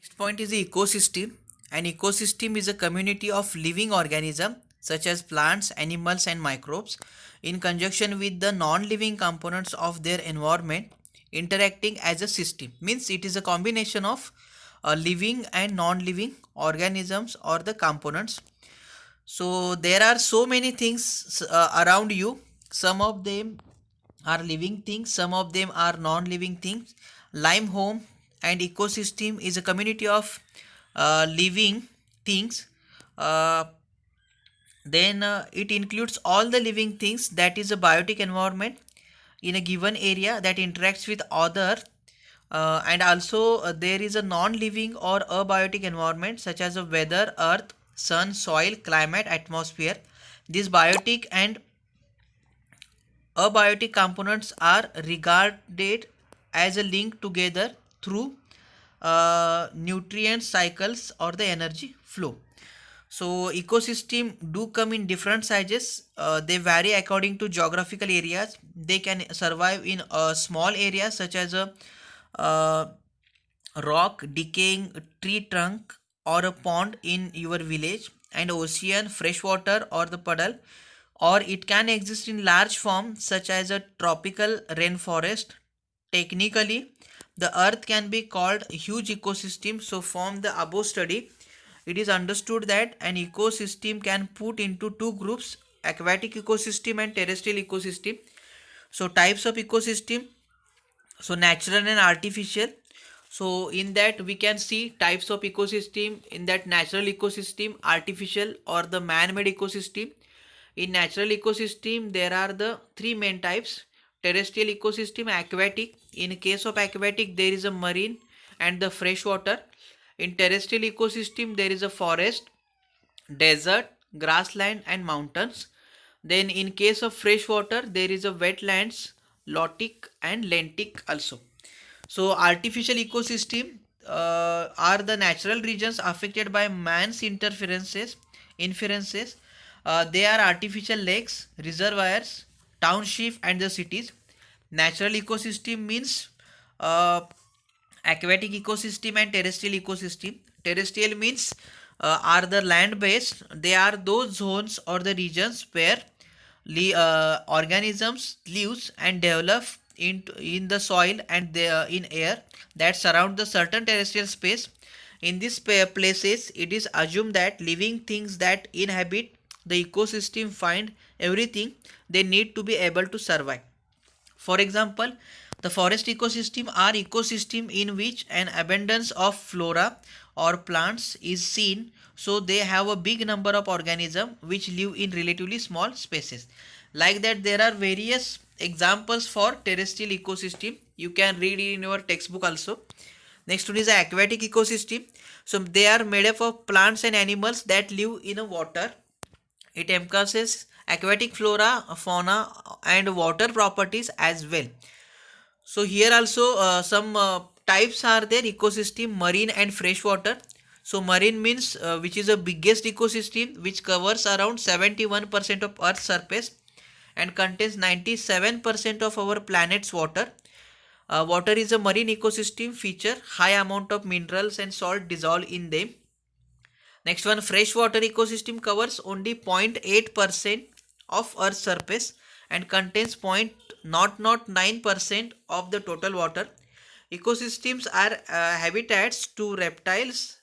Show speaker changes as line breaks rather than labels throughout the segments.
Next point is the ecosystem. An ecosystem is a community of living organisms such as plants, animals, and microbes in conjunction with the non-living components of their environment interacting as a system. Means it is a combination of living and non-living organisms or the components. So there are so many things around you. Some of them are living things, some of them are non-living things. Lime home and ecosystem is a community of living things. uh, then it includes all the living things, that is a biotic environment in a given area that interacts with other, and also there is a non-living or abiotic environment such as a weather, earth, sun, soil, climate, atmosphere. These biotic and abiotic components are regarded as a link together through nutrient cycles or the energy flow. So ecosystem do come in different sizes. They vary according to geographical areas. They can survive in a small areas such as a uh, rock, decaying tree trunk, or a pond in your village, and ocean, freshwater, or the puddle. Or it can exist in large form such as a tropical rainforest. Technically, the earth can be called a huge ecosystem. So from the above study, it is understood that an ecosystem can put into two groups: aquatic ecosystem and terrestrial ecosystem. So types of ecosystem, so natural and artificial. So in that we can see types of ecosystem, in that natural ecosystem, artificial or the man-made ecosystem. In natural ecosystem there are the three main types: terrestrial ecosystem, aquatic. In case of aquatic there is a marine and the freshwater. In terrestrial ecosystem there is a forest, desert, grassland, and mountains. Then in case of freshwater there is a wetlands, lotic, and lentic also. So artificial ecosystem are the natural regions affected by man's inferences. They are artificial lakes, reservoirs, township, and the cities. Natural ecosystem means uh, aquatic ecosystem and terrestrial ecosystem. Terrestrial means are the land based. They are those zones or the regions where organisms lives and develop in the soil and in air that surround the certain terrestrial space. In these places it is assumed that living things that inhabit the ecosystem find everything they need to be able to survive. For example, the forest ecosystem are ecosystem in which an abundance of flora or plants is seen, so they have a big number of organisms which live in relatively small spaces. Like that there are various examples for terrestrial ecosystem. You can read it in your textbook also. Next one is the aquatic ecosystem. So they are made up of plants and animals that live in a water. It encompasses aquatic flora, fauna, and water properties as well. So here also some types are there: ecosystem, marine, and freshwater. So marine means which is the biggest ecosystem, which covers around 71% of Earth's surface and contains 97% of our planet's water. Water is a marine ecosystem feature, high amount of minerals and salt dissolved in them. Next one, freshwater ecosystem covers only 0.8% of Earth's surface and contains 0.009% of the total water. Ecosystems are habitats to reptiles,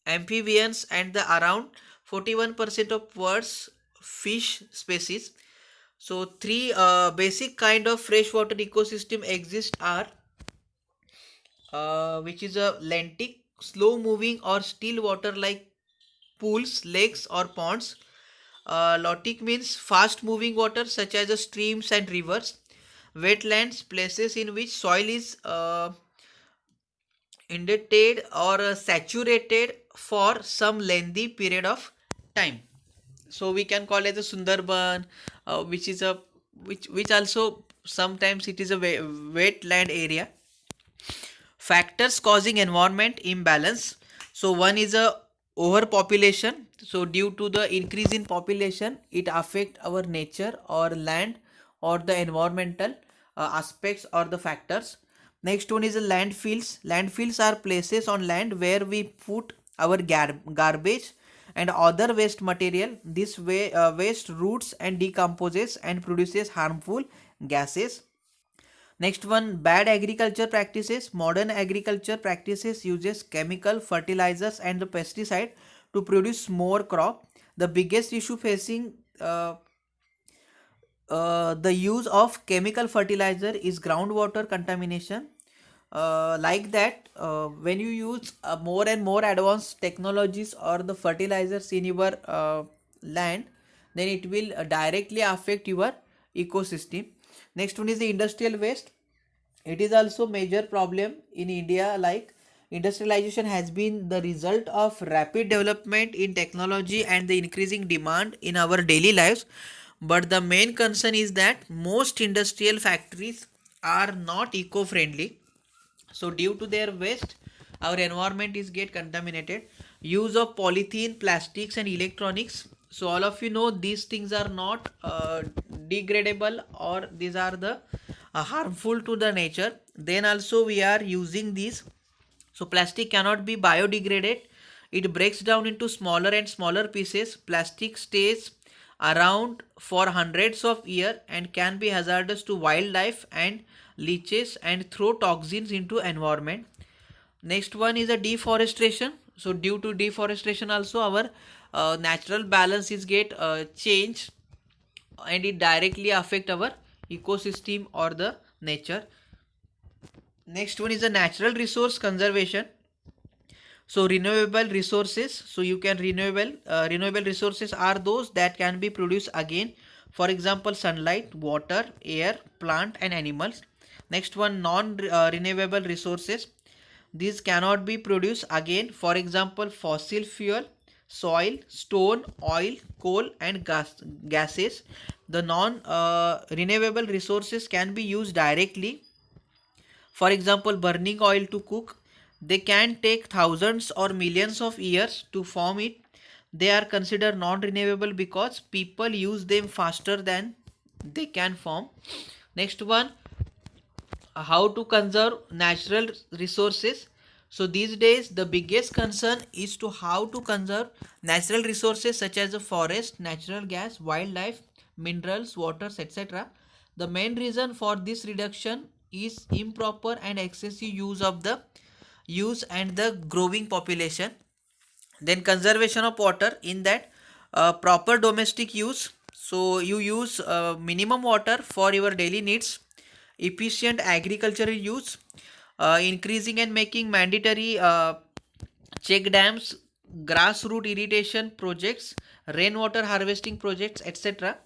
amphibians, and the around 41% of world's fish species. So three basic kind of freshwater ecosystem exist are which is a lentic, slow moving or still water like pools, lakes, or ponds. Lotic means fast moving water such as streams and rivers. Wetlands, places in which soil is indented or saturated for some lengthy period of time. So we can call it a Sundarban, which is a which also sometimes it is a wetland area. Factors causing environment imbalance. So one is a overpopulation. So due to the increase in population, it affect our nature or land or the environmental aspects or the factors. Next one is landfills. Landfills are places on land where we put our garbage and other waste material. This waste roots and decomposes and produces harmful gases. Next one, bad agriculture practices. Modern agriculture practices uses chemical fertilizers and the pesticide to produce more crop. The biggest issue facing the use of chemical fertilizer is groundwater contamination. Like that, when you use more and more advanced technologies or the fertilizers in your land, then it will directly affect your ecosystem. Next one is the industrial waste. It is also major problem in India. Like, industrialization has been the result of rapid development in technology and the increasing demand in our daily lives. But the main concern is that most industrial factories are not eco-friendly. So due to their waste, our environment is get contaminated. Use of polythene, plastics and electronics. So all of you know these things are not degradable, or these are the harmful to the nature. Then also we are using these. So plastic cannot be biodegraded. It breaks down into smaller and smaller pieces. Plastic stays around for hundreds of years and can be hazardous to wildlife and leaches and throw toxins into environment. Next one is a deforestation. So due to deforestation also our natural balance is get changed, and it directly affect our ecosystem or the nature. Next one is a natural resource conservation. So renewable resources, so you can renewable resources are those that can be produced again. For example, sunlight, water, air, plant and animals. Next one, non renewable resources. These cannot be produced again. For example, fossil fuel, soil, stone, oil, coal and gases. The non renewable resources can be used directly. For example, burning oil to cook. They can take thousands or millions of years to form it. They are considered non-renewable because people use them faster than they can form. Next one, how to conserve natural resources. So these days the biggest concern is to how to conserve natural resources such as the forest, natural gas, wildlife, minerals, waters, etc. The main reason for this reduction is improper and excessive use and the growing population. Then conservation of water, in that proper domestic use. So you use minimum water for your daily needs. Efficient agricultural use, increasing and making mandatory check dams, grassroot irrigation projects, rainwater harvesting projects, etc.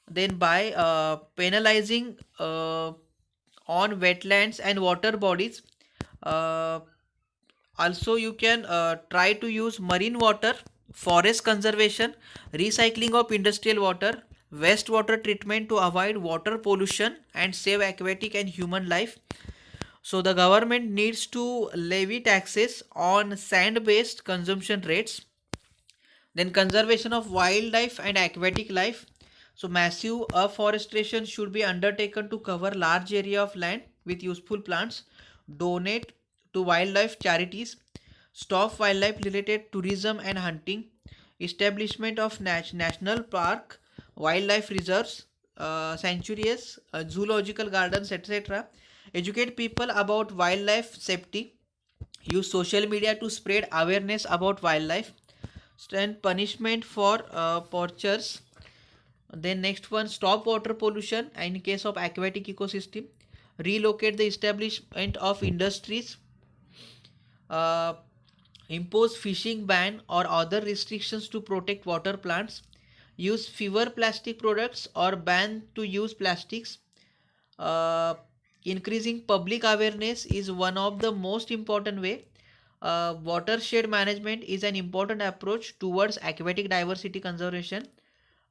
Then by penalizing on wetlands and water bodies. Also you can try to use marine water, forest conservation, recycling of industrial water, wastewater treatment to avoid water pollution and save aquatic and human life. So the government needs to levy taxes on sand based consumption rates. Then conservation of wildlife and aquatic life. So massive afforestation should be undertaken to cover large area of land with useful plants. Donate to wildlife charities. Stop wildlife related tourism and hunting. Establishment of national park, wildlife reserves, sanctuaries, zoological gardens, etc. Educate people about wildlife safety. Use social media to spread awareness about wildlife. Stand punishment for poachers. Then next one, stop water pollution in case of aquatic ecosystem. Relocate the establishment of industries. Uh, Impose fishing ban or other restrictions to protect water plants. Use fewer plastic products or ban to use plastics. Uh, Increasing public awareness is one of the most important way. Watershed management is an important approach towards aquatic diversity conservation.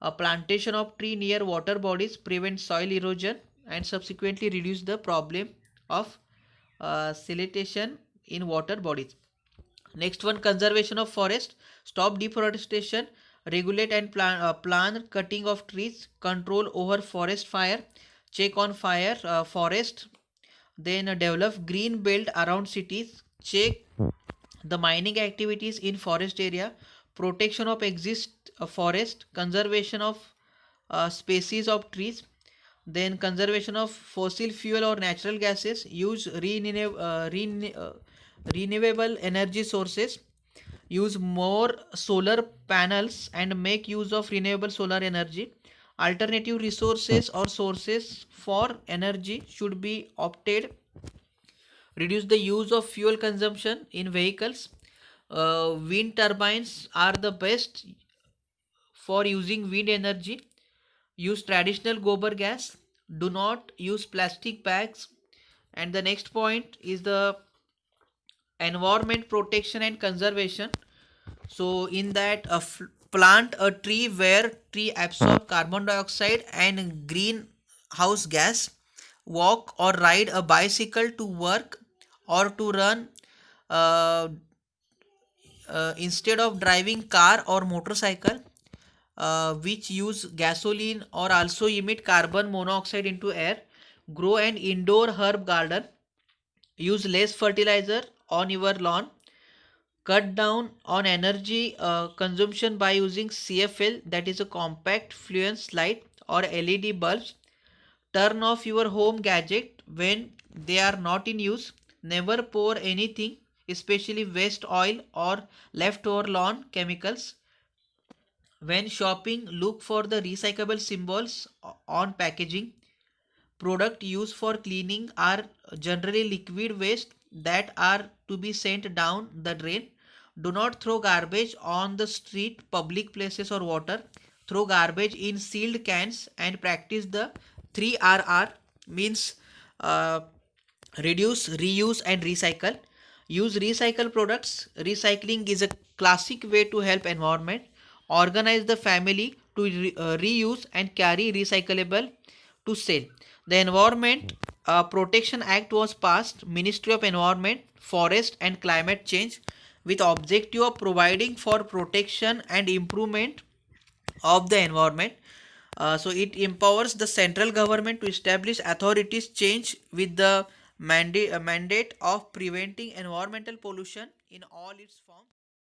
A plantation of tree near water bodies prevents soil erosion and subsequently reduce the problem of siltation in water bodies. Next one, conservation of forest. Stop deforestation, regulate and plan cutting of trees, control over forest fire, check on fire forest. Then develop green belt around cities. Check the mining activities in forest area, protection of exist forest, conservation of species of trees, then conservation of fossil fuel or natural gases, use renewable energy sources, use more solar panels and make use of renewable solar energy. Alternative resources or sources for energy should be opted. Reduce the use of fuel consumption in vehicles. Wind turbines are the best for using wind energy. Use traditional gobar gas. Do not use plastic bags. And the next point is the environment protection and conservation. So in that, plant a tree where tree absorb carbon dioxide and greenhouse gas. Walk or ride a bicycle to work or to run, uh, instead of driving car or motorcycle, which use gasoline or also emit carbon monoxide into air. Grow an indoor herb garden. Use less fertilizer on your lawn. Cut down on energy consumption by using CFL, that is a compact fluence light, or LED bulbs. Turn off your home gadget when they are not in use. Never pour anything, especially waste oil or leftover lawn chemicals. When shopping, look for the recyclable symbols on packaging. Product used for cleaning are generally liquid waste that are to be sent down the drain. Do not throw garbage on the street, public places, or water. Throw garbage in sealed cans and practice the 3RR, means uh, reduce, reuse, and recycle. Use recycle products. Recycling is a classic way to help environment. Organize the family to reuse and carry recyclable to sell. The Environment Protection Act was passed, Ministry of Environment, Forest and Climate Change, with objective of providing for protection and improvement of the environment. So it empowers the central government to establish authorities change with the mandate of preventing environmental pollution in all its forms.